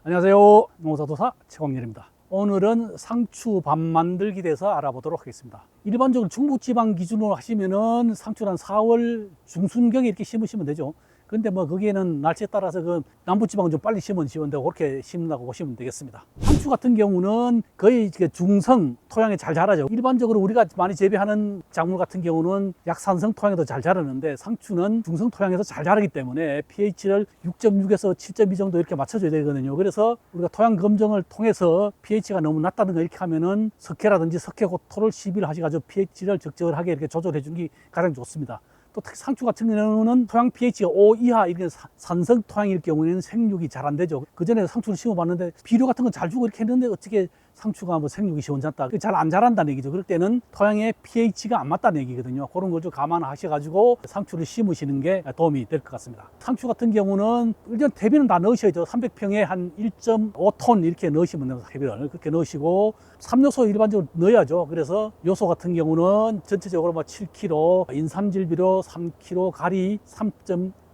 안녕하세요. 농사도사 최광렬입니다. 오늘은 상추 밥 만들기 대해서 알아보도록 하겠습니다. 일반적으로 중부지방 기준으로 하시면은 상추는 한 4월 중순경에 이렇게 심으시면 되죠. 근데 뭐 거기에는 날씨에 따라서 그 남부지방은 좀 빨리 심으면 되고 그렇게 심는다고 보시면 되겠습니다. 상추 같은 경우는 거의 중성 토양에 잘 자라죠. 일반적으로 우리가 많이 재배하는 작물 같은 경우는 약산성 토양에도 잘 자라는데 상추는 중성 토양에서 잘 자라기 때문에 pH를 6.6에서 7.2 정도 이렇게 맞춰줘야 되거든요. 그래서 우리가 토양 검정을 통해서 pH가 너무 낮다는 거 이렇게 하면은 석회라든지 석회고토를 시비를 하셔가지고 pH를 적절하게 이렇게 조절해 주는 게 가장 좋습니다. 또 특히 상추 같은 경우는 토양 pH가 5 이하 이렇게 산성 토양일 경우에는 생육이 잘 안 되죠. 그 전에 상추를 심어봤는데 비료 같은 건 잘 주고 이렇게 했는데 어떻게 상추가 뭐 생육이 시원찮다, 잘 안 자란다는 얘기죠. 그럴 때는 토양의 pH가 안 맞다는 얘기거든요. 그런 걸 좀 감안하셔가지고 상추를 심으시는 게 도움이 될 것 같습니다. 상추 같은 경우는 일단 대비는 다 넣으셔야죠. 300평에 한 1.5톤 이렇게 넣으시면 됩니다. 대비를 그렇게 넣으시고 3요소 일반적으로 넣어야죠. 그래서 요소 같은 경우는 전체적으로 뭐 7kg, 인삼질비료 3kg, 가리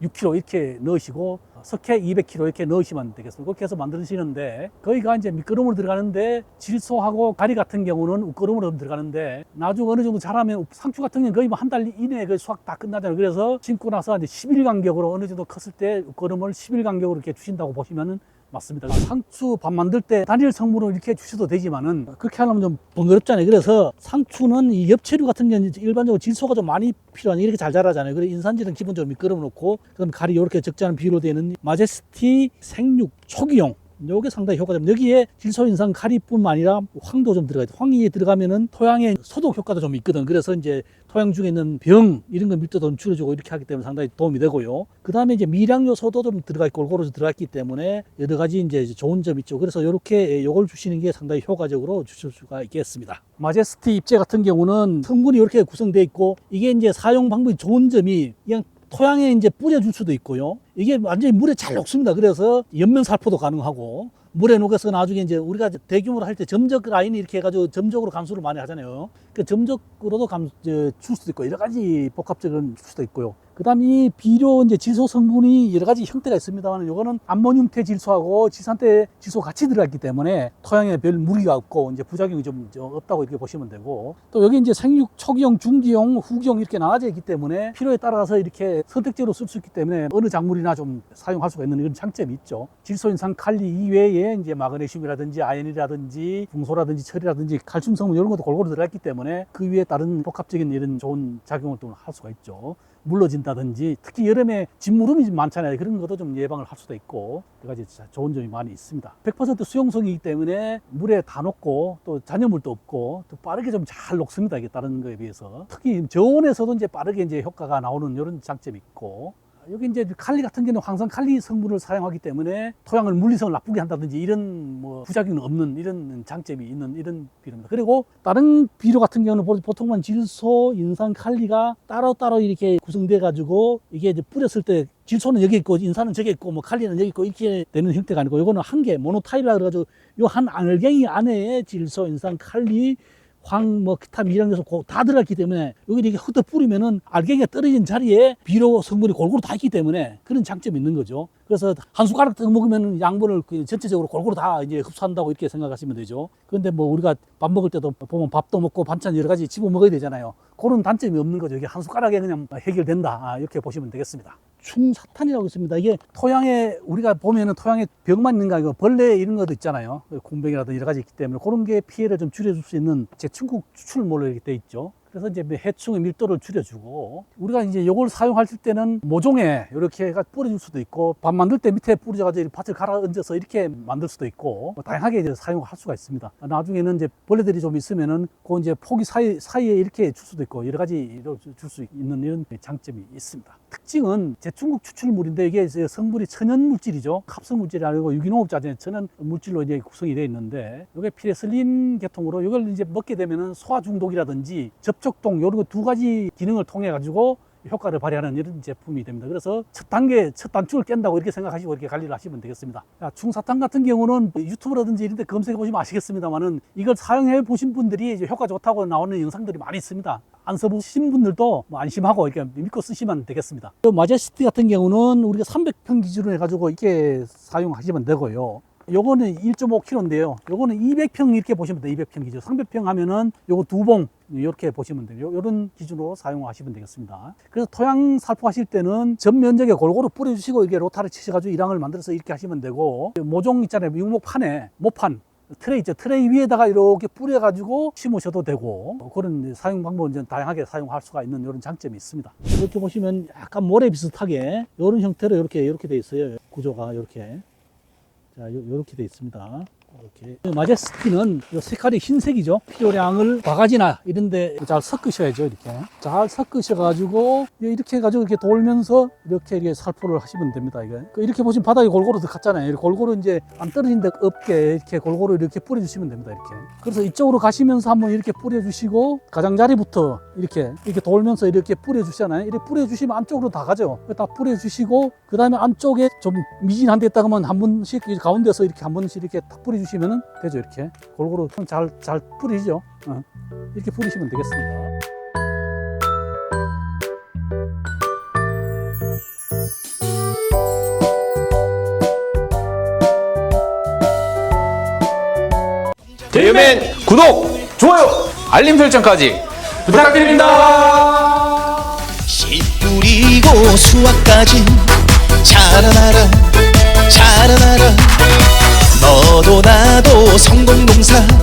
3.6kg 이렇게 넣으시고 석회 200kg 이렇게 넣으시면 되겠습니다. 그렇게 해서 만드시는데 거기가 이제 미끄럼으로 들어가는데 질소하고 가리 같은 경우는 웃거름으로 들어가는데 나중에 어느 정도 자라면 상추 같은 경우는 거의 뭐 한 달 이내에 그 수확 다 끝나잖아요. 그래서 심고 나서 이제 10일 간격으로 어느 정도 컸을 때 웃거름을 10일 간격으로 이렇게 주신다고 보시면은 맞습니다. 상추 밥 만들 때 단일 성분으로 이렇게 주셔도 되지만은 그렇게 하려면 좀 번거롭잖아요. 그래서 상추는 이 엽채류 같은 경우는 일반적으로 질소가 좀 많이 필요하니 이렇게 잘 자라잖아요. 그래서 인산질은 기본적으로 미끄럼 놓고 그다음 가리 이렇게 적절한 비율로 되는 마제스티 생육 초기용, 요게 상당히 효과적입니다. 여기에 질소, 인산, 가리뿐만 아니라 황도 좀 들어가요. 황이 들어가면은 토양에 소독 효과도 좀 있거든. 그래서 이제 토양 중에 있는 병 이런 거 밀도도 좀 줄여주고 이렇게 하기 때문에 상당히 도움이 되고요. 그 다음에 이제 미량 요소도 좀 들어가 있고 골고루 들어갔기 때문에 여러 가지 이제 좋은 점이 있죠. 그래서 이렇게 요걸 주시는 게 상당히 효과적으로 주실 수가 있겠습니다. 마제스티 잎제 같은 경우는 성분이 이렇게 구성되어 있고 이게 이제 사용 방법이 좋은 점이 그냥 토양에 이제 뿌려줄 수도 있고요. 이게 완전히 물에 잘 녹습니다. 그래서 연면 살포도 가능하고 물에 녹여서 나중에 이제 우리가 대규모로 할 때 점적 라인이 이렇게 해가지고 점적으로 감수를 많이 하잖아요. 그 점적으로도 줄 수도 있고 여러 가지 복합적인 줄 수도 있고요. 그 다음 이 비료 이제 질소 성분이 여러 가지 형태가 있습니다만 요거는 암모늄태 질소하고 지산태 질소 같이 들어갔기 때문에 토양에 별 무리가 없고 이제 부작용이 좀 없다고 이렇게 보시면 되고 또 여기 이제 생육 초기용, 중기용, 후기용 이렇게 나눠져 있기 때문에 필요에 따라서 이렇게 선택적으로 쓸 수 있기 때문에 어느 작물이나 좀 사용할 수가 있는 이런 장점이 있죠. 질소, 인산, 칼리 이외에 이제 마그네슘이라든지 아연이라든지 붕소라든지 철이라든지 칼슘 성분 이런 것도 골고루 들어갔기 때문에 그 위에 다른 복합적인 이런 좋은 작용을 또 할 수가 있죠. 물러진다든지 특히 여름에 진무름이 많잖아요. 그런 것도 좀 예방을 할 수도 있고 여러 가지 좋은 점이 많이 있습니다. 100% 수용성이기 때문에 물에 다 녹고 또 잔여물도 없고 또 빠르게 좀 잘 녹습니다. 이게 다른 거에 비해서 특히 저온에서도 이제 빠르게 이제 효과가 나오는 이런 장점이 있고 여기 이제 칼리 같은 경우는 황산 칼리 성분을 사용하기 때문에 토양을 물리성을 나쁘게 한다든지 이런 뭐 부작용은 없는 이런 장점이 있는 이런 비료입니다. 그리고 다른 비료 같은 경우는 보통은 질소, 인산, 칼리가 따로따로 이렇게 구성돼 가지고 이게 이제 뿌렸을 때 질소는 여기 있고 인산은 저기 있고 뭐 칼리는 여기 있고 이렇게 되는 형태가 아니고 이거는 한 개 모노타일이라 그래가지고 요 한 알갱이 안에 질소, 인산, 칼리 황, 뭐, 기타 미량 요소 다 들어갔기 때문에 여기 이렇게 흩어 뿌리면은 알갱이가 떨어진 자리에 비료 성분이 골고루 다 있기 때문에 그런 장점이 있는 거죠. 그래서 한 숟가락 더 먹으면 양분을 전체적으로 골고루 다 이제 흡수한다고 이렇게 생각하시면 되죠. 그런데 뭐 우리가 밥 먹을 때도 보면 밥도 먹고 반찬 여러 가지 집어 먹어야 되잖아요. 그런 단점이 없는 거죠. 이게 한 숟가락에 그냥 해결된다. 이렇게 보시면 되겠습니다. 충사탄이라고 있습니다. 이게 토양에 우리가 보면은 토양에 병만 있는 거 아니고 벌레 이런 것도 있잖아요. 공병이라든지 여러 가지 있기 때문에 그런 게 피해를 좀 줄여줄 수 있는 제충국 추출물로 이렇게 돼 있죠. 그래서 이제 해충의 밀도를 줄여주고 우리가 이제 이걸 사용할 때는 모종에 이렇게 뿌려줄 수도 있고 밥 만들 때 밑에 뿌려가지고 밭을 갈아 얹어서 이렇게 만들 수도 있고 뭐 다양하게 이제 사용할 수가 있습니다. 나중에는 이제 벌레들이 좀 있으면은 그 이제 포기 사이에 이렇게 줄 수도 있고 여러 가지로 줄 수 있는 이런 장점이 있습니다. 특징은 제충국 추출물인데 이게 성분이 천연 물질이죠. 합성 물질이 아니고 유기농업자재 천연 물질로 이제 구성이 되어 있는데 이게 피레슬린 계통으로 이걸 이제 먹게 되면은 소화 중독이라든지 접촉동 이런 거 두 가지 기능을 통해 가지고 효과를 발휘하는 이런 제품이 됩니다. 그래서 첫 단추를 깬다고 이렇게 생각하시고 이렇게 관리를 하시면 되겠습니다. 충사탄 같은 경우는 유튜브라든지 이런 데 검색해 보시면 아시겠습니다만은 이걸 사용해 보신 분들이 이제 효과 좋다고 나오는 영상들이 많이 있습니다. 안 써보신 분들도 뭐 안심하고 이렇게 믿고 쓰시면 되겠습니다. 마제스티 같은 경우는 우리가 300평 기준으로 해가지고 이렇게 사용하시면 되고요. 요거는 1.5kg인데요. 요거는 200평 이렇게 보시면 돼요. 200평 기준. 300평 하면은 요거 2봉 이렇게 보시면 돼요. 요런 기준으로 사용하시면 되겠습니다. 그래서 토양 살포하실 때는 전 면적에 골고루 뿌려주시고 이게 로타를 치셔가지고 일항을 만들어서 이렇게 하시면 되고, 모종 있잖아요. 유목판에 모판 트레이 있죠. 트레이 위에다가 이렇게 뿌려가지고 심으셔도 되고, 그런 사용 방법은 이제 다양하게 사용할 수가 있는 이런 장점이 있습니다. 이렇게 보시면 약간 모래 비슷하게 이런 형태로 이렇게 되어 있어요. 구조가 이렇게. 자, 이렇게 되어 있습니다. 이렇게. 마제스티는 이 색깔이 흰색이죠. 필요량을 바가지나 이런데 잘 섞으셔야죠. 이렇게 잘 섞으셔가지고 이렇게 해가지고 이렇게 돌면서 이렇게 살포를 하시면 됩니다. 이렇게 보시면 바닥에 골고루 들어갔잖아요. 골고루 이제 안 떨어진 데 없게 이렇게 골고루 이렇게 뿌려주시면 됩니다. 이렇게. 그래서 이쪽으로 가시면서 한번 이렇게 뿌려주시고, 가장자리부터 이렇게 돌면서 이렇게 뿌려주시잖아요. 이렇게 뿌려주시면 안쪽으로 다 가죠. 다 뿌려주시고, 그 다음에 안쪽에 좀 미진한 데 있다가 한 번씩 가운데서 이렇게 한 번씩 이렇게 탁 뿌려주시면 되죠. 이렇게 골고루 잘 뿌리죠. 이렇게 뿌리시면 되겠습니다. 제이맨 구독, 좋아요, 알림 설정까지 부탁드립니다. 씨 뿌리고 수확까지 자라나라 자라나라 너도 나도 성공농사